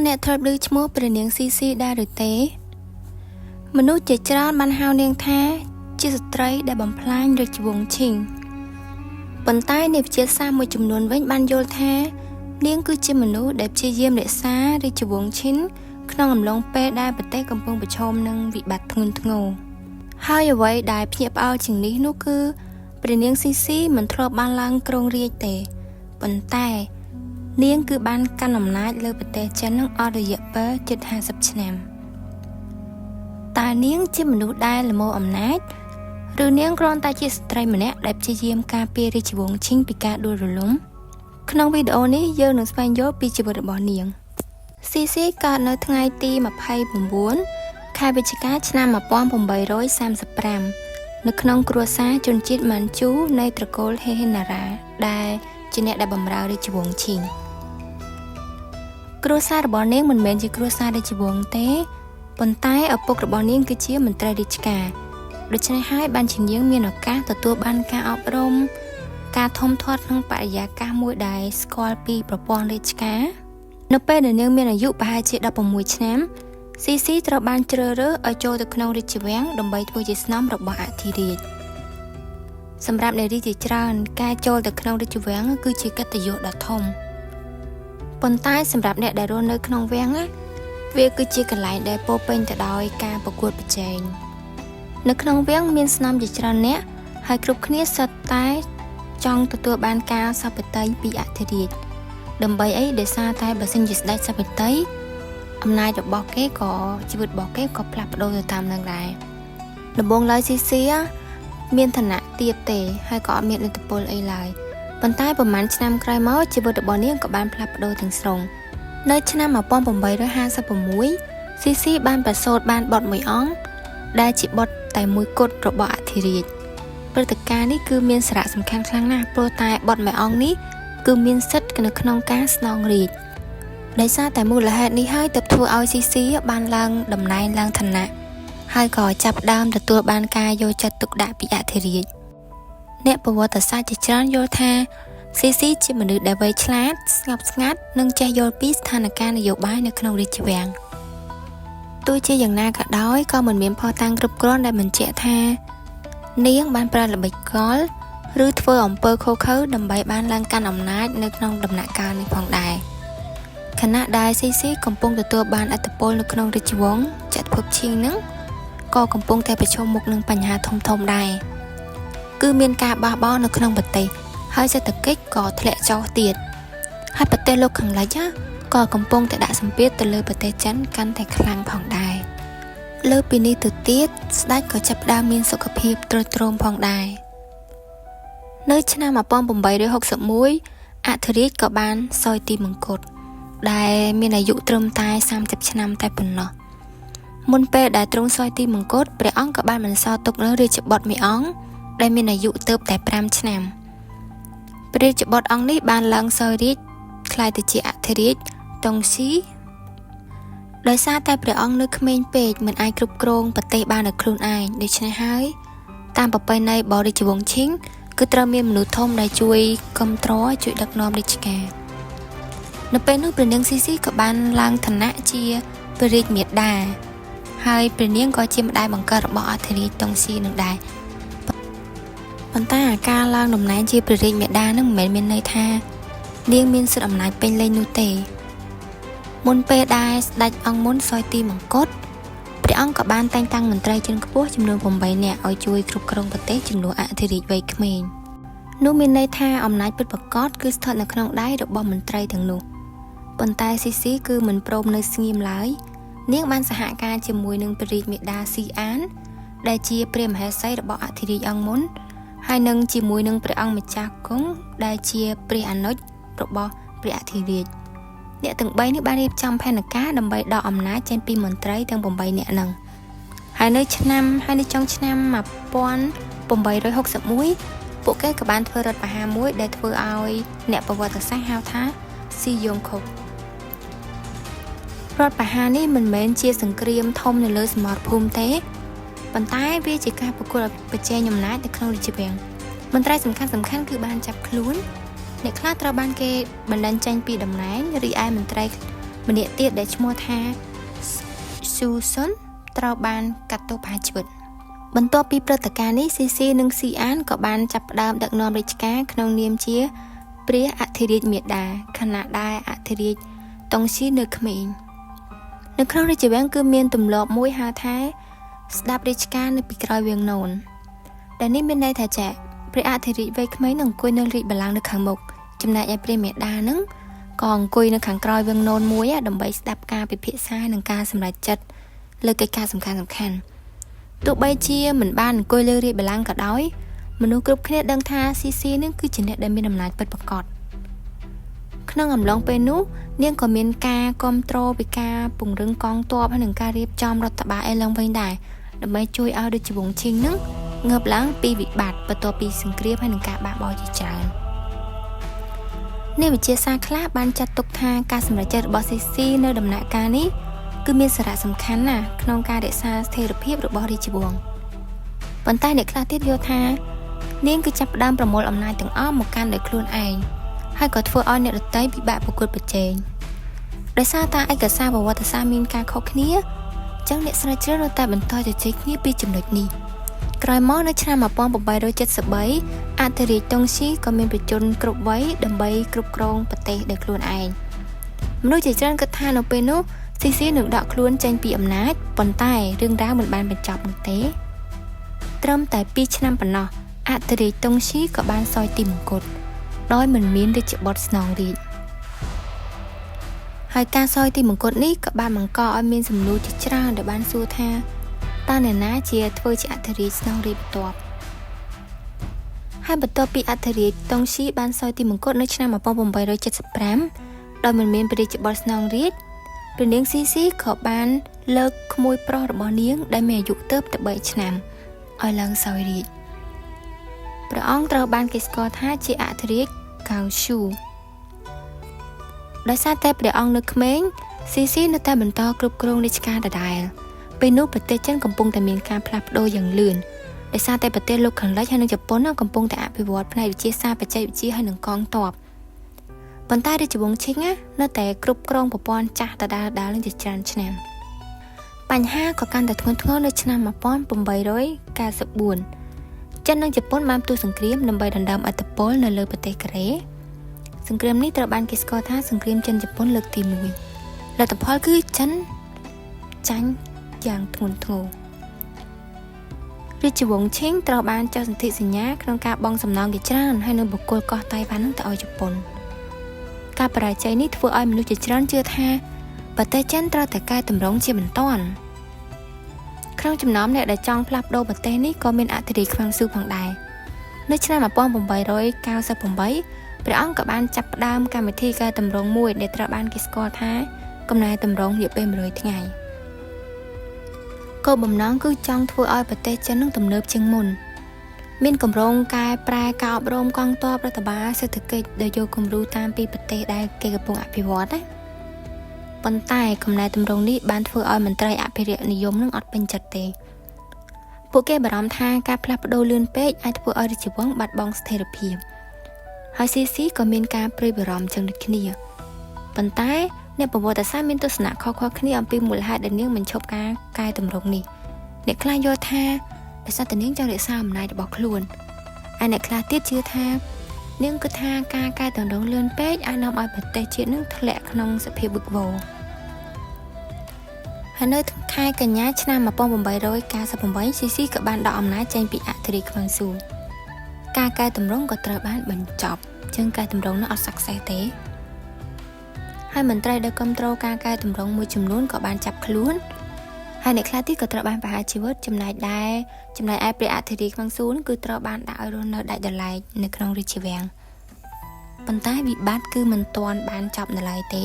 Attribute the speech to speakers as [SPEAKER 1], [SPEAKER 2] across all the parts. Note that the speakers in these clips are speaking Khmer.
[SPEAKER 1] អ្នកធ្លាប់ឮឈ្មោះព្រះនាងស៊ីស៊ីដែរឬទេមនុស្សជាច្រើនបានហៅនាងថាជាស្ត្រីដែលបំផ្លាញរាជវង្សឈិងប៉ុន្តែអ្នកវិទ្យាសាស្ត្រមួយចំនួនវិញបានយល់ថានាងគឺជាមនុស្សដែលព្យាយាមរក្សារាជវង្សឈិនក្នុងអំឡុងពេលដែលប្រទេសកំពុងប្រឈមនឹងវិបត្តិធ្ងន់ធ្ងរហើយអ្វីដែលភ្ញាក់ផ្អើលជាងនេះនោះគឺព្រះនាងស៊ីស៊ីមិនធ្លាប់បានឡើងគ្រងរាជ្យទេប៉ុន្តែនាងគឺបានកាន់អំណាចលើប្រទេសចិននឹងអស់រយៈពេលជិត50ឆ្នាំតើនាងជាមនុស្សដែលល្មមអំណាចឬនាងគ្រាន់តែជាស្ត្រីម្នាក់ដែលព្យាយាមការពាររាជវង្សឈិងពីការដួលរលំក្នុងវីដេអូនេះយើងនឹងស្វែងយល់ពីជីវិតរបស់នាងស៊ីស៊ីកើតនៅថ្ងៃទី29ខែវិច្ឆិកាឆ្នាំ1835នៅក្នុងគ្រួសារជនជាតិម៉ាន់ជូនៃត្រកូលហេហេណារ៉ាដែលជាអ្នកដែលបម្រើរាជវង្សឈិងគ្រួសាររបស់នាងមិនមែនជាគ្រួសាររាជវង្សទេប៉ុន្តែឪពុករបស់នាងគឺជាមន្ត្រីរាជការដូច្នេះហើយបានជានាងមានឱកាសទទួលបានការអប់រំការធំធាត់ក្នុងបរិយាកាសមួយដែលស្គាល់ពីប្រព័ន្ធរាជការនៅពេលដែលនាងមានអាយុប្រហែលជា16ឆ្នាំស៊ីស៊ីត្រូវបានជ្រើសរើសឲ្យចូលទៅក្នុងរាជវាំងដើម្បីធ្វើជាស្នំរបស់អធិរាជសម្រាប់នារីជាច្រើនការចូលទៅក្នុងរាជវាំងគឺជាកិត្តិយសដ៏ធំប៉ុន្តែសម្រាប់អ្នកដែលរស់នៅក្នុងវាំងវាគឺជាកន្លែងដែលពោរពេញទៅដោយការប្រកួតប្រជែងនៅក្នុងវាំងមានស្នំជាច្រើនអ្នកហើយគ្រប់គ្នាសុទ្ធតែចង់ទទួលបានការសព្វតីពីអធិរាជដើម្បីអីដោយសារតែបើសិនជាស្ដេចសព្វតីអំណាចរបស់គេក៏ជីវិតរបស់គេក៏ផ្លាស់ប្ដូរទៅតាមនឹងដែរដំបូងឡើយស៊ីស៊ីមានឋានៈទាបទេហើយក៏អត់មានឥទ្ធិពលអីឡើយប៉ុន្តែប្រហែលឆ្នាំក្រោយមកជីវិតរបស់នាងក៏បានផ្លាស់ប្ដូរទាំងស្រុងនៅឆ្នាំ1856ស៊ីស៊ីបានប្រសូតបានបុត្រមួយអង្គដែលជាបុត្រតែមួយគត់របស់អធិរាជព្រឹត្តិការណ៍នេះគឺមានសារៈសំខាន់ខ្លាំងណាស់ព្រោះតែបុត្រមួយអង្គនេះគឺមានសិទ្ធិនៅក្នុងការស្នងរាជដោយសារតែមូលហេតុនេះហើយទើបធ្វើឲ្យស៊ីស៊ីបានឡើងតំណែងឡើងឋានៈហើយក៏ចាប់ផ្ដើមទទួលបានការយកចិត្តទុកដាក់ពីអធិរាជអ្នកប្រវត្តិសាស្ត្រជាច្រើនយល់ថាស៊ីស៊ីជាមនុស្សដែលវៃឆ្លាតស្ងប់ស្ងាត់និងចេះយល់ពីស្ថានភាពនយោបាយនៅក្នុងរាជវាំងទោះជាយ៉ាងណាក៏ដោយក៏មិនមានភស្តុតាងគ្រប់គ្រាន់ដែលបញ្ជាក់ថានាងបានប្រើល្បិចកលឬធ្វើអំពើឃោរឃៅដើម្បីបានឡើងកាន់អំណាចនៅក្នុងដំណាក់កាលនេះផងដែរខណៈដែលស៊ីស៊ីកំពុងទទួលបានឥទ្ធិពលនៅក្នុងរាជវង្សចក្រភពឈិងនឹងក៏កំពុងតែប្រឈមមុខនឹងបញ្ហាធំៗដែរគឺមានការបះបោរនៅក្នុងប្រទេសហើយសេដ្ឋកិច្ចក៏ធ្លាក់ចុះទៀតហើយប្រទេសលោកខាងលិចក៏កំពុងតែដាក់សម្ពាធទៅលើប្រទេសចិនកាន់តែខ្លាំងផងដែរលើពីនេះទៅទៀតស្ដេចក៏ចាប់ផ្ដើមមានសុខភាពទ្រុឌទ្រោមផងដែរនៅឆ្នាំ1861អធិរាជក៏បានសោយទីមង្គតដែលមានអាយុត្រឹមតែ30ឆ្នាំតែប៉ុណ្ណោះមុនពេលដែលទ្រង់សោយទីមង្គតព្រះអង្គក៏បានបន្សល់ទុកនូវរាជបុត្រមួយអង្គដែលមានអាយុទើបតែ5ឆ្នាំព្រះរាជបុត្រអង្គនេះបានឡើងសោយរាជក្លាយទៅជាអធិរាជតុងស៊ីដោយសារតែព្រះអង្គនៅក្មេងពេកមិនអាចគ្រប់គ្រងប្រទេសបានដោយខ្លួនឯងដូច្នេះហើយតាមប្រពៃណីរបស់រាជវង្សឈិងគឺត្រូវមានមនុស្សធំដែលជួយគ្រប់គ្រងជួយដឹកនាំរាជការនៅពេលនោះព្រះនាងស៊ីស៊ីក៏បានឡើងឋានៈជាព្រះរាជមាតាហើយព្រះនាងក៏ជាម្ដាយបង្កើតរបស់អធិរាជតុងស៊ីនឹងដែរប៉ុន្តែការឡើងតំណែងជាព្រះរាជមាតានឹងមិនមែនមានន័យថានាងមានសិទ្ធិអំណាចពេញលេញនោះទេមុនពេលដែលស្ដេចអង្គមុនសោយទីមង្គតព្រះអង្គក៏បានតែងតាំងមន្ត្រីជាន់ខ្ពស់ចំនួន8នាក់ឲ្យជួយគ្រប់គ្រងប្រទេសជំនួសអធិរាជវ័យក្មេងនោះមានន័យថាអំណាចពិតប្រាកដគឺស្ថិតនៅក្នុងដៃរបស់មន្ត្រីទាំងនោះប៉ុន្តែស៊ីស៊ីគឺមិនព្រមនៅស្ងៀមឡើយនាងបានសហការជាមួយនឹងព្រះរាជមាតាស៊ីអានដែលជាព្រះមហេសីរបស់អធិរាជអង្គមុនហើយនឹងជាមួយនឹងព្រះអង្គម្ចាស់គង់ដែលជាព្រះអនុជរបស់ព្រះអធិរាជអ្នកទាំង3នេះបានរៀបចំផែនការដើម្បីដកអំណាចចេញពីមន្ត្រីទាំង8នាក់ហ្នឹងហើយនៅចុងឆ្នាំ1861ពួកគេក៏បានធ្វើរដ្ឋប្រហារមួយដែលធ្វើឲ្យអ្នកប្រវត្តិសាស្ត្រហៅថាស៊ីយ៉ុងខុករដ្ឋប្រហារនេះមិនមែនជាសង្គ្រាមធំនៅលើសមរភូមិទេប៉ុន្តែវាជាការប្រកួតប្រជែងអំណាចនៅក្នុងរាជវាំងមន្ត្រីសំខាន់គឺបានចាប់ខ្លួនអ្នកខ្លះត្រូវបានគេបណ្តេញចេញពីតំណែងរីឯមន្ត្រី ម្នាក់ទៀតដែលឈ្មោះថា Susan ត្រូវបានកាត់ទោសប្រហារជីវិតបន្ទាប់ពីព្រឹត្តិការណ៍នេះ CC និង Sian ក៏បានចាប់ផ្ដើមដឹកនាំរាជការក្នុងនាមជាព្រះអធិរាជមាតាខណៈដែលអធិរាជតុងស៊ីនៅក្មេងនៅក្នុងរាជវាំងគឺមានទម្លាប់មួយហៅថាស្ដាប់រាជការនៅពីក្រោយវាំងននដែលនេះមានន័យថាចាព្រះអធិរាជវ័យក្មេងនឹងអង្គុយនៅរាជបល្ល័ង្កនៅខាងមុខចំណែកឯព្រះមាតានឹងក៏អង្គុយនៅខាងក្រោយវាំងននមួយដើម្បីស្ដាប់ការពិភាក្សានិងការសម្រេចចិត្តលើកិច្ចការសំខាន់ៗទោះបីជាមិនបានអង្គុយលើរាជបល្ល័ង្កក៏ដោយមនុស្សគ្រប់គ្នាដឹងថា CC នឹងគឺជាអ្នកដែលមានអំណាចពិតប្រាកដក្នុងអំឡុងពេលនោះនាងក៏មានការគ្រប់គ្រងពីការពង្រឹងកងទ័ពហើយនិងការរៀបចំរដ្ឋបាលឯឡើងវិញដែរដើម្បីជួយឲ្យរាជវង្សឈីងនឹងងើបឡើងពីវិបត្តិបន្ទាប់ពីសង្គ្រាមហើយនិងការបាក់បោជាច្រើនអ្នកវិទ្យាសាស្ត្រខ្លះបានចាត់ទុកថាការសម្រេចចិត្តរបស់ CC នៅដំណាក់កាលនេះគឺមានសារៈសំខាន់ណាស់ក្នុងការរក្សាស្ថិរភាពរបស់រាជវង្សប៉ុន្តែអ្នកខ្លះទៀតយល់ថានាងគឺចាប់ផ្ដើមប្រមូលអំណាចទាំងអស់មកកាន់ដោយខ្លួនឯងហើយក៏ធ្វើឲ្យអ្នកដទៃពិបាកប្រកួតប្រជែងដោយសារតែឯកសារប្រវត្តិសាស្ត្រមានការខុសគ្នាអញ្ចឹងអ្នកស្រាវជ្រាវនៅតែបន្តជជែកគ្នាពីចំណុចនេះក្រោយមកនៅឆ្នាំ1873អធិរាជតុងស៊ីក៏មានប្រជជនគ្រប់វ័យដើម្បីគ្រប់គ្រងប្រទេសដោយខ្លួនឯងមនុស្សជាច្រើនគិតថានៅពេលនោះ CC នឹងដកខ្លួនចេញពីអំណាចប៉ុន្តែរឿងរ៉ាវមិនបានបញ្ចប់នោះទេត្រឹមតែ2ឆ្នាំប៉ុណ្ណោះអធិរាជតុងស៊ីក៏បានសោយទីមង្គតដោយមិនមានរាជបុត្រស្នងរាជហើយការសោយទីមង្គតនេះក៏បានបង្កឲ្យមានសំណួរជាច្រើនដែលបានសួរថាតើអ្នកណាជាធ្វើជាអធិរាជស្នងរាជបន្ទាប់ហើយបន្ទាប់ពីអធិរាជតុងស៊ីបានសោយទីមង្គតនៅឆ្នាំ1875ដោយមិនមានព្រះរាជបុត្រស្នងរាជព្រះនាង CC ក៏បានលើកក្មួយប្រុសរបស់នាងដែលមានអាយុទៅ3ឆ្នាំឲ្យឡើងសោយរាជព្រះអង្គត្រូវបានគេស្គាល់ថាជាអធិរាជកៅស៊ូដោយសារតែព្រះអង្គនៅក្មេង CC នៅតែបន្តគ្រប់គ្រងរាជការដដែលពេលនោះប្រទេសចិនកំពុងតែមានការផ្លាស់ប្ដូរយ៉ាងលឿនដោយសារតែប្រទេសលោកខាងលិចហើយនិងជប៉ុនកំពុងតែអភិវឌ្ឍផ្នែកវិទ្យាសាស្ត្របច្ចេកវិទ្យាហើយនិងកងទ័ពប៉ុន្តែរាជវង្សឈិងនៅតែគ្រប់គ្រងប្រព័ន្ធចាស់ដដែលនឹងជាច្រើនឆ្នាំបញ្ហាក៏កាន់តែធ្ងន់ធ្ងរនៅឆ្នាំ1894ចិននិងជប៉ុនបានផ្ទុះសង្គ្រាមដើម្បីដណ្ដើមឥទ្ធិពលនៅលើប្រទេសកូរ៉េសង្គ្រាមនេះត្រូវបានគេស្គាល់ថាសង្គ្រាមចិនជប៉ុនលើកទី1លទ្ធផលគឺចិនចាញ់យ៉ាងធ្ងន់ធ្ងររាជវង្សឈិងត្រូវបានចុះសន្ធិសញ្ញាក្នុងការបង់សំណងជាច្រើនហើយនៅបុគ្គលកោះតៃវ៉ាន់នឹងទៅឲ្យជប៉ុនការបរាជ័យនេះធ្វើឲ្យមនុស្សជាច្រើនជឿថាប្រទេសចិនត្រូវតែកែតម្រង់ជាបន្ទាន់ក្នុងចំណោមអ្នកដែលចង់ផ្លាស់ប្ដូរប្រទេសនេះក៏មានអធិរាជខ្វាំងស៊ូផងដែរនៅឆ្នាំ1898ព្រះអង្គក៏បានចាប់ផ្ដើមកម្មវិធីកែតម្រង់មួយដែលត្រូវបានគេស្គាល់ថាកំណែតម្រង់រយៈពេល100ថ្ងៃគោលបំណងគឺចង់ធ្វើឲ្យប្រទេសចិននឹងទំនើបជាងមុនមានគម្រោងកែប្រែការអប់រំកងទ័ពរដ្ឋបាលសេដ្ឋកិច្ចដែលយកគំរូតាមពីប្រទេសដែលគេកំពុងអភិវឌ្ឍណាប៉ុន្តែកំណែតម្រង់នេះបានធ្វើឲ្យមន្ត្រីអភិរក្សនិយមនឹងអត់ពេញចិត្តទេពួកគេបារម្ភថាការផ្លាស់ប្ដូរលឿនពេកអាចធ្វើឲ្យរាជវង្សបាត់បង់ស្ថិរភាពហើយ CC ក៏មានការព្រួយបារម្ភចឹងដូចគ្នាប៉ុន្តែអ្នកប្រវត្តិសាស្ត្រមានទស្សនៈខុសៗគ្នាអំពីមូលហេតុដែលនាងមិនឈប់ការកែតម្រង់នេះអ្នកខ្លះយល់ថាដោយសារតែនាងចង់រក្សាអំណាចរបស់ខ្លួនហើយអ្នកខ្លះទៀតជឿថានាងគិតថាការកែតម្រង់លឿនពេកអាចនាំឲ្យប្រទេសជាតិនឹងធ្លាក់ក្នុងសភាពវឹកវរហើយនៅខែកញ្ញាឆ្នាំ1898 CC ក៏បានដកអំណាចចេញពីអធិរាជខ្វាំងស៊ូការកែតម្រង់ក៏ត្រូវបានបញ្ចប់ជាងកែតម្រង់នោះអត់ success ទេហើយមន្ត្រីដែលគ្រប់គ្រងការកែតម្រង់មួយចំនួនក៏បានចាប់ខ្លួនហើយអ្នកខ្លះទៀតក៏ត្រូវបានប្រហារជីវិតចំណែកឯព្រះអធិរាជខ្វាំងស៊ូគឺត្រូវបានដាក់ឲ្យរស់នៅដាច់ដោយឡែកនៅក្នុងរាជវាំងប៉ុន្តែវិបត្តិគឺមិនទាន់បានចប់នៅឡើយទេ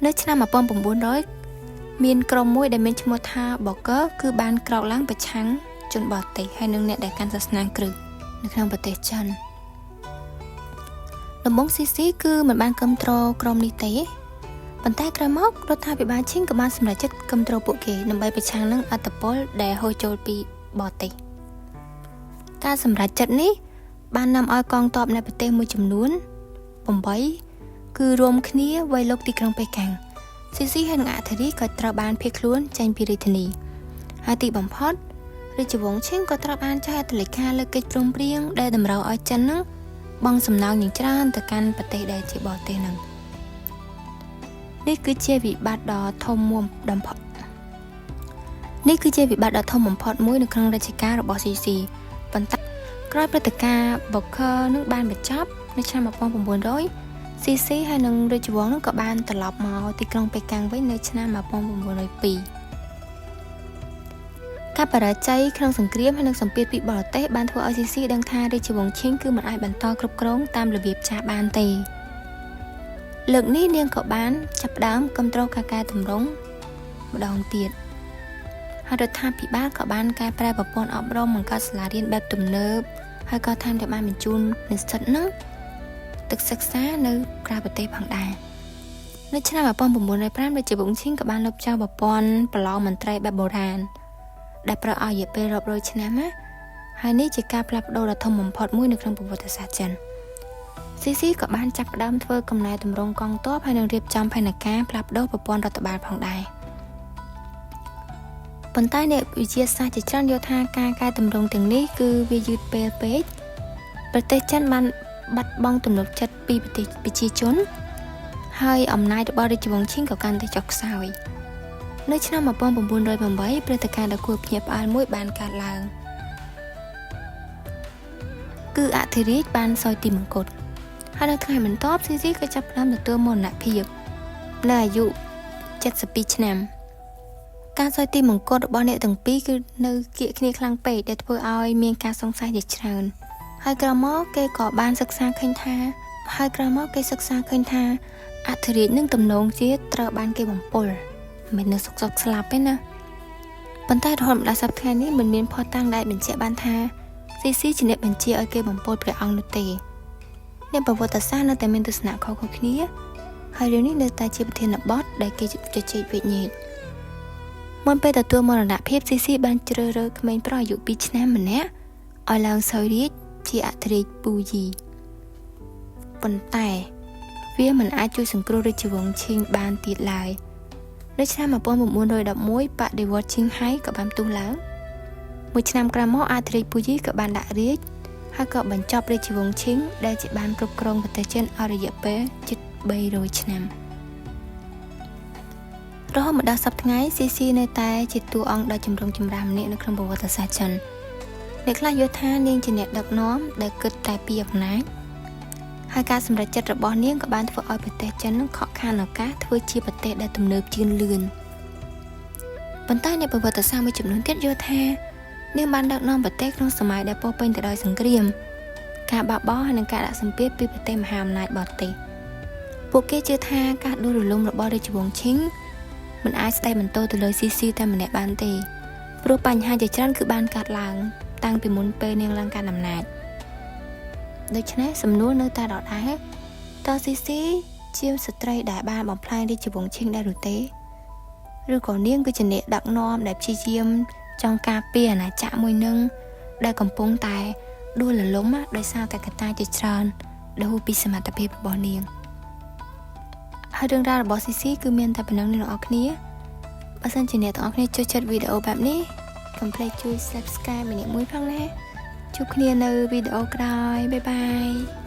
[SPEAKER 1] នៅឆ្នាំ1900មានក្រុមមួយដែលមានឈ្មោះថា Boker គឺបានក្រោកឡើងប្រឆាំងជនបរទេសហើយនិងអ្នកដែលកាន់សាសនាគ្រិស្តនៅក្នុងប្រទេសចិនដំបូង CC គឺមិនបានគ្រប់គ្រងក្រុមនេះទេប៉ុន្តែក្រោយមករដ្ឋាភិបាលឈិងក៏បានសម្រេចចិត្តគ្រប់គ្រងពួកគេដើម្បីប្រឆាំងនឹងអត្តពលដែលហូរចូលពីបរទេសការសម្រេចចិត្តនេះបាននាំឲ្យកងទ័ពនៃប្រទេសមួយចំនួន8 គឺរួមគ្នាវាយលុកទីក្រុងប៉េកាំងស៊ីស៊ីហើយនឹងអធិរាជក៏ត្រូវបានភៀសខ្លួនចេញពីរាជធានីហើយទីបំផុតរាជវង្សឈិងក៏ត្រូវបានចុះហត្ថលេខាលើកិច្ចព្រមព្រៀងដែលតម្រូវឲ្យចិននឹងបង់សំណងយ៉ាងច្រើនទៅកាន់ប្រទេសដែលជាបរទេសនឹងនេះគឺជាវិបត្តិដ៏ធំបំផុតមួយនៅក្នុងរជ្ជកាលរបស់ស៊ីស៊ីប៉ុន្តែក្រោយព្រឹត្តិការណ៍បូខឺនឹងបានបញ្ចប់នៅឆ្នាំ1900ស៊ីស៊ីហើយនឹងរាជវង្សនឹងក៏បានត្រឡប់មកទីក្រុងប៉េកាំងវិញនៅឆ្នាំ1902ការបរាជ័យក្នុងសង្គ្រាមហើយនឹងសម្ពាធពីបរទេសបានធ្វើឲ្យស៊ីស៊ីដឹងថារាជវង្សឈិងគឺមិនអាចបន្តគ្រប់គ្រងតាមរបៀបចាស់បានទេលើកនេះនាងក៏បានចាប់ផ្ដើមគ្រប់គ្រងការកែតម្រង់ម្ដងទៀតហើយរដ្ឋាភិបាលក៏បានកែប្រែប្រព័ន្ធអប់រំបង្កើតសាលារៀនបែបទំនើបហើយក៏ថែមទាំងបានបញ្ជូននិស្សិតនឹងទៅសិក្សានៅក្រៅប្រទេសផងដែរនៅឆ្នាំ1905រាជវង្សឈិងក៏បានលុបចោលប្រព័ន្ធប្រឡងមន្ត្រីបែបបុរាណដែលប្រើឲ្យរយៈពេលរាប់រយឆ្នាំណាហើយនេះជាការផ្លាស់ប្ដូរដ៏ធំបំផុតមួយនៅក្នុងប្រវត្តិសាស្ត្រចិនស៊ីស៊ីក៏បានចាប់ផ្ដើមធ្វើកំណែតម្រង់កងទ័ពហើយនឹងរៀបចំផែនការផ្លាស់ប្ដូរប្រព័ន្ធរដ្ឋបាលផងដែរប៉ុន្តែអ្នកវិទ្យាសាស្ត្រជាច្រើនយល់ថាការកែតម្រង់ទាំងនេះគឺវាយឺតពេលពេកប្រទេសចិនបានបាត់បង់ទំនុកចិត្តពីប្រទេសប្រជាជនហើយអំណាចរបស់រាជវង្សឈិងក៏កាន់តែចុះខ្សោយនៅឆ្នាំ1908ព្រឹត្តិការណ៍ដ៏គួរភ្ញាក់ផ្អើលមួយបានកើតឡើងគឺអធិរាជបានសោយទីមង្គតហើយនៅថ្ងៃបន្ទាប់ស៊ីស៊ីក៏ចាប់ផ្ដើមទទួលមរណភាពនៅអាយុ72ឆ្នាំការសោយទីមង្គតរបស់អ្នកទាំងពីរគឺនៅគៀកគ្នាខ្លាំងពេកដែលធ្វើឲ្យមានការសង្ស័យជាច្រើនហើយក្រោយមកគេក៏បានសិក្សាឃើញថាអធិរាជនឹងទំនងជាត្រូវបានគេបំពុលមិននៅសុកស្លាប់ទេណាប៉ុន្តែរហូតមកដល់សប្តាហ៍នេះមិនមានភស្តុតាងដែលបញ្ជាក់បានថាស៊ីស៊ីជាអ្នកបញ្ជាឲ្យគេបំពុលព្រះអង្គនោះទេអ្នកប្រវត្តិសាស្ត្រនៅតែមានទស្សនៈខុសៗគ្នាហើយរឿងនេះនៅតែជាប្រធានបទដែលគេជជែកវិញ្ញាណមុនពេលទទួលមរណភាពស៊ីស៊ីបានជ្រើសរើសក្មេងប្រុសអាយុ2ឆ្នាំម្នាក់ឲ្យឡើងសោយរាជ្យជាអធិរាជពូយីប៉ុន្តែវាមិនអាចជួយសង្គ្រោះរាជវង្សឈិងបានទៀតឡើយនៅឆ្នាំ1911បដិវត្តន៍ឈិងហៃក៏បានផ្ទុះឡើងមួយឆ្នាំក្រោយមកអធិរាជពូយីក៏បានដាក់រាជ្យហើយក៏បញ្ចប់រាជវង្សឈិងដែលជាបានគ្រប់គ្រងប្រទេសចិនអស់រយៈពេលជិត300ឆ្នាំរហូតមកដល់សប្តាហ៍ថ្ងៃស៊ីស៊ីនៅតែជាតួអង្គដ៏ចម្រុងចម្រើនម្នាក់នៅក្នុងប្រវត្តិសាស្ត្រចិនអ្នកខ្លះយល់ថានាងជាអ្នកដឹកនាំដែលគិតតែពីអំណាចហើយការសម្រេចចិត្តរបស់នាងក៏បានធ្វើឲ្យប្រទេសចិននឹងខកខានឱកាសធ្វើជាប្រទេសដែលទំនើបជាងលឿនប៉ុន្តែអ្នកប្រវត្តិសាស្ត្រមួយចំនួនទៀតយល់ថានាងបានដឹកនាំប្រទេសក្នុងសម័យដែលពោរពេញទៅដោយសង្គ្រាមការបាក់បោហើយនិងការដាក់សម្ពាធពីប្រទេសមហាអំណាចបរទេសពួកគេជឿថាការដួលរលំរបស់រាជវង្សឈិងមិនអាចស្ដីបន្ទោសទៅលើស៊ីស៊ីតែម្នាក់បានទេព្រោះបញ្ហាជាច្រើនគឺបានកើតឡើងតាំងពីមុនពេលនាងឡើងកាន់អំណាចដូច្នេះសំណួរនៅតែដដែលតើស៊ីស៊ីជាស្ត្រីដែលបានបំផ្លាញរាជវង្សឈិងដែរឬទេឬក៏នាងគឺជាអ្នកដឹកនាំដែលព្យាយាមចង់ការពារអាណាចក្រមួយនឹងដែលកំពុងតែដួលរលំដោយសារតែកត្តាជាច្រើនដែលហួសពីសមត្ថភាពរបស់នាងហើយរឿងរ៉ាវរបស់ស៊ីស៊ីគឺមានតែប៉ុណ្្នឹងអ្នកនរគ្នាបើសិនជាអ្នកទាំងអស់គ្នាចូលចិត្តវីដេអូបែបនេះកុំភ្លេចជួយ Subscribe ម្នាក់មួយផងណាជួបគ្នានៅវីដេអូក្រោយបាយបាយ